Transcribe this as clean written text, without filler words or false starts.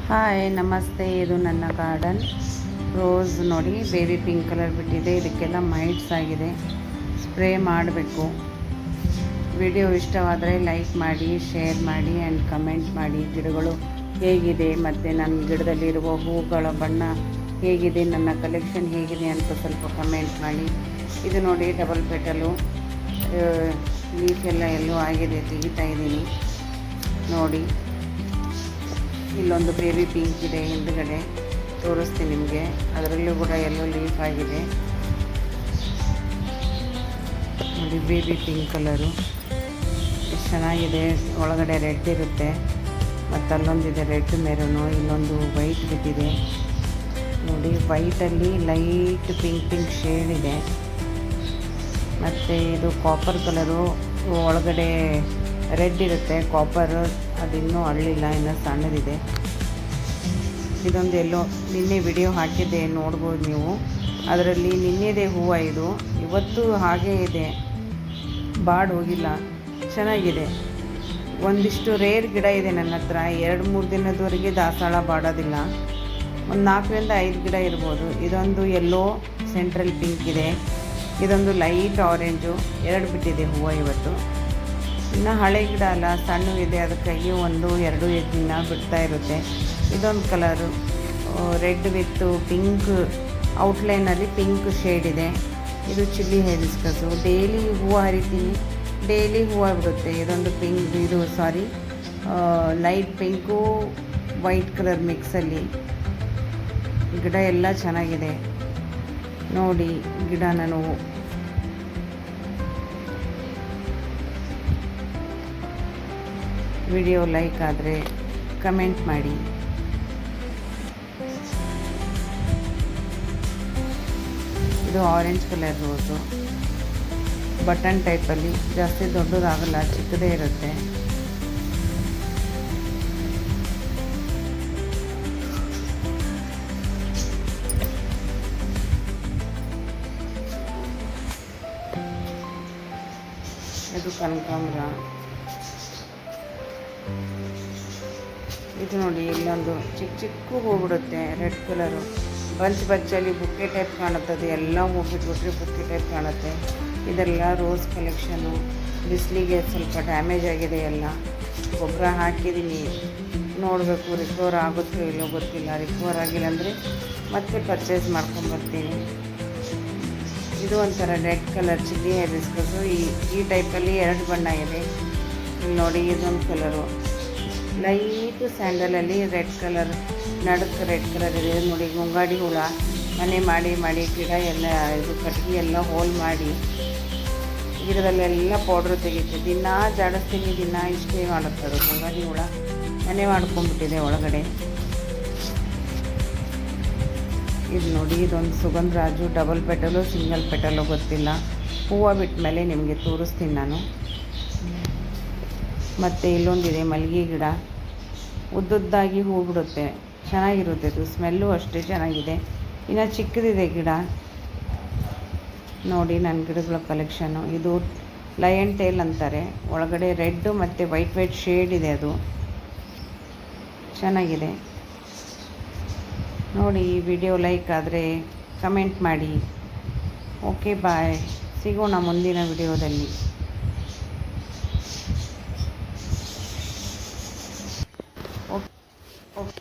Hi ನಮಸ್ತೆ. ಇದು ನನ್ನ ಗಾರ್ಡನ್. ರೋಸ್ ನೋಡಿ ಬೇಬಿ ಪಿಂಕ್ ಕಲರ್ ಬಿಟ್ಟಿದೆ. ಇದಕ್ಕೆಲ್ಲ ಮೈಟ್ಸ್ ಆಗಿದೆ. ಸ್ಪ್ರೇ ಮಾಡಬೇಕು. ವಿಡಿಯೋ ಇಷ್ಟವಾದರೆ ಲೈಕ್ ಮಾಡಿ, ಶೇರ್ ಮಾಡಿ ಆ್ಯಂಡ್ ಕಮೆಂಟ್ ಮಾಡಿ. ಗಿಡಗಳು ಹೇಗಿದೆ ಮತ್ತು ನನ್ನ ಗಿಡದಲ್ಲಿರುವ ಹೂಗಳ ಬಣ್ಣ ಹೇಗಿದೆ, ನನ್ನ ಕಲೆಕ್ಷನ್ ಹೇಗಿದೆ ಅಂತ ಸ್ವಲ್ಪ ಕಮೆಂಟ್ ಮಾಡಿ. ಇದು ನೋಡಿ ಡಬಲ್ ಪೆಟಲು, ಲೀಫ್ ಎಲ್ಲೋ ಆಗಿದೆ, ತೆಗಿತಾ ಇದ್ದೀನಿ ನೋಡಿ. ಇಲ್ಲೊಂದು ಬೇಬಿ ಪಿಂಕ್ ಇದೆ, ಹಿಂದುಗಡೆ ತೋರಿಸ್ತೀನಿ ನಿಮಗೆ. ಅದರಲ್ಲೂ ಕೂಡ ಎಲ್ಲೋ ಲೀಫ್ ಆಗಿದೆ ನೋಡಿ. ಬೇಬಿ ಪಿಂಕ್ ಕಲರು ಎಷ್ಟು ಚೆನ್ನಾಗಿದೆ. ಒಳಗಡೆ ರೆಡ್ ಇರುತ್ತೆ, ಮತ್ತು ಅಲ್ಲೊಂದಿದೆ ರೆಡ್ ಮೆರೂನು, ಇಲ್ಲೊಂದು ವೈಟ್ ಬಿಟ್ಟಿದೆ ನೋಡಿ. ವೈಟಲ್ಲಿ ಲೈಟ್ ಪಿಂಕ್ ಶೇಡ್ ಇದೆ. ಮತ್ತು ಇದು ಕಾಪರ್ ಕಲರು, ಒಳಗಡೆ ರೆಡ್ ಇರುತ್ತೆ, ಕಾಪರ್ ಅದಿನ್ನೂ ಅರಳಿಲ್ಲ, ಇನ್ನೂ ಸಣ್ಣದಿದೆ. ಇದೊಂದು ಎಲ್ಲೋ ನಿನ್ನೆ ವಿಡಿಯೋ ಹಾಕಿದ್ದೆ, ನೋಡ್ಬೋದು ನೀವು. ಅದರಲ್ಲಿ ನಿನ್ನೆದೇ ಹೂವು, ಇದು ಇವತ್ತು ಹಾಗೇ ಇದೆ, ಬಾಡ್ ಹೋಗಿಲ್ಲ, ಚೆನ್ನಾಗಿದೆ. ಒಂದಿಷ್ಟು ರೇರ್ ಗಿಡ ಇದೆ ನನ್ನ ಹತ್ರ. 2-3 ದಿನದವರೆಗೆ ದಾಸವಾಳ ಬಾಡೋದಿಲ್ಲ. ಒಂದು 4-5 ಗಿಡ ಇರ್ಬೋದು. ಇದೊಂದು ಎಲ್ಲೋ ಸೆಂಟ್ರಲ್ ಪಿಂಕ್ ಇದೆ, ಇದೊಂದು ಲೈಟ್ ಆರೆಂಜು, 2 ಬಿಟ್ಟಿದೆ ಹೂವು ಇವತ್ತು. ಇನ್ನು ಹಳೆ ಗಿಡ ಅಲ್ಲ, ಸಣ್ಣವಿದೆ, ಅದಕ್ಕಾಗಿ 1-2 ದಿನ ಬಿಡ್ತಾ ಇರುತ್ತೆ. ಇದೊಂದು ಕಲರು ರೆಡ್ ವಿತ್ ಪಿಂಕ್ ಔಟ್ಲೈನಲ್ಲಿ ಪಿಂಕ್ ಶೇಡ್ ಇದೆ. ಇದು ಚಿಲ್ಲಿ ಹೈಬಿಸ್ಕಸ್ಸು. ಡೈಲಿ ಹೂವು ಹರಿತೀನಿ, ಡೈಲಿ ಹೂವು ಬಿಡುತ್ತೆ. ಇದೊಂದು ಪಿಂಕ್, ಇದು ಲೈಟ್ ಪಿಂಕು ವೈಟ್ ಕಲರ್ ಮಿಕ್ಸಲ್ಲಿ. ಗಿಡ ಎಲ್ಲ ಚೆನ್ನಾಗಿದೆ ನೋಡಿ. ಗಿಡ ನಾನು ವಿಡಿಯೋ ಲೈಕ್ ಆದರೆ ಕಮೆಂಟ್ ಮಾಡಿ. ಇದು ಆರೆಂಜ್ ಕಲರ್ ರೋಸು, ಬಟನ್ ಟೈಪಲ್ಲಿ, ಜಾಸ್ತಿ ದೊಡ್ಡದಾಗಲ್ಲ, ಚಿಕ್ಕದೇ ಇರುತ್ತೆ. ಇದು ಕನಕಾಂಬರ. ಇದು ನೋಡಿ, ಇಲ್ಲೊಂದು ಚಿಕ್ಕ ಹೋಗ್ಬಿಡುತ್ತೆ, ರೆಡ್ ಕಲರು, ಬಚ್ಚಲ್ಲಿ ಬುಕ್ಕೆ ಟೈಪ್ ಕಾಣುತ್ತದೆ. ಎಲ್ಲ ಹೋಗ್ಬಿಟ್ಬಿಟ್ರೆ ಬುಕ್ಕೆ ಟೈಪ್ ಕಾಣುತ್ತೆ. ಇದೆಲ್ಲ ರೋಸ್ ಕಲೆಕ್ಷನು. ಬಿಸಿಲಿಗೆ ಸ್ವಲ್ಪ ಡ್ಯಾಮೇಜ್ ಆಗಿದೆ ಎಲ್ಲ. ಗೊಬ್ಬರ ಹಾಕಿದ್ದೀನಿ, ನೋಡಬೇಕು ರಿಕವರ್ ಆಗುತ್ತೋ ಇಲ್ಲೋ ಗೊತ್ತಿಲ್ಲ. ರಿಕವರ್ ಆಗಿಲ್ಲ ಅಂದರೆ ಮತ್ತೆ ಪರ್ಚೇಸ್ ಮಾಡ್ಕೊಂಬರ್ತೀನಿ. ಇದು ಒಂಥರ ರೆಡ್ ಕಲರ್ ಚಿಲ್ಲಿ ಹೈಬಿಸ್ಕಸ್ಸು. ಈ ಟೈಪಲ್ಲಿ 2 ಬಣ್ಣ ಇದೆ. ಇಲ್ಲಿ ನೋಡಿ, ಇದೊಂದು ಕಲರು ಲೈಟು ಸ್ಯಾಂಡಲಲ್ಲಿ ರೆಡ್ ಕಲರ್, ನಡುಕ್ಕೆ ರೆಡ್ ಕಲರ್ ಇದೆ ನೋಡಿ. ಮುಂಗಾಡಿ ಹುಳ ಮನೆ ಮಾಡಿ ಗಿಡ ಎಲ್ಲ, ಇದು ಕಟ್ಗೆ ಎಲ್ಲ ಹೋಲ್ ಮಾಡಿ ಗಿಡದಲ್ಲೆಲ್ಲ ಪೌಡ್ರ್ ತೆಗಿತೆ. ದಿನ ಜಾಡಿಸ್ತೀನಿ, ದಿನ ಇಷ್ಟೇ ಮಾಡುತ್ತದೆ. ಮುಂಗಾಡಿ ಹುಳ ಮನೆ ಮಾಡ್ಕೊಂಡ್ಬಿಟ್ಟಿದೆ ಒಳಗಡೆ. ಇದು ನೋಡಿ, ಇದೊಂದು Sugandharaju, double petal single petal ಗೊತ್ತಿಲ್ಲ. ಹೂವು ಬಿಟ್ಟ ಮೇಲೆ ನಿಮಗೆ ತೋರಿಸ್ತೀನಿ ನಾನು. ಮತ್ತು ಇಲ್ಲೊಂದಿದೆ ಮಲ್ಲಿಗೆ ಗಿಡ, ಉದ್ದುದ್ದಾಗಿ ಹೂ ಬಿಡುತ್ತೆ, ಚೆನ್ನಾಗಿರುತ್ತೆ. ಅದು ಸ್ಮೆಲ್ಲು ಅಷ್ಟೇ ಚೆನ್ನಾಗಿದೆ. ಇನ್ನು ಚಿಕ್ಕದಿದೆ ಗಿಡ ನೋಡಿ. ನನ್ನ ಗಿಡಗಳ ಕಲೆಕ್ಷನು. ಇದು ಲಯನ್ ಟೇಲ್ ಅಂತಾರೆ. ಒಳಗಡೆ ರೆಡ್ಡು ಮತ್ತು ವೈಟ್ ಶೇಡ್ ಇದೆ, ಅದು ಚೆನ್ನಾಗಿದೆ ನೋಡಿ. ಈ ವಿಡಿಯೋ ಲೈಕ್ ಆದರೆ ಕಮೆಂಟ್ ಮಾಡಿ. ಓಕೆ, ಬಾಯ್. ಸಿಗೋಣ ಮುಂದಿನ ವಿಡಿಯೋದಲ್ಲಿ. ಓಕೆ.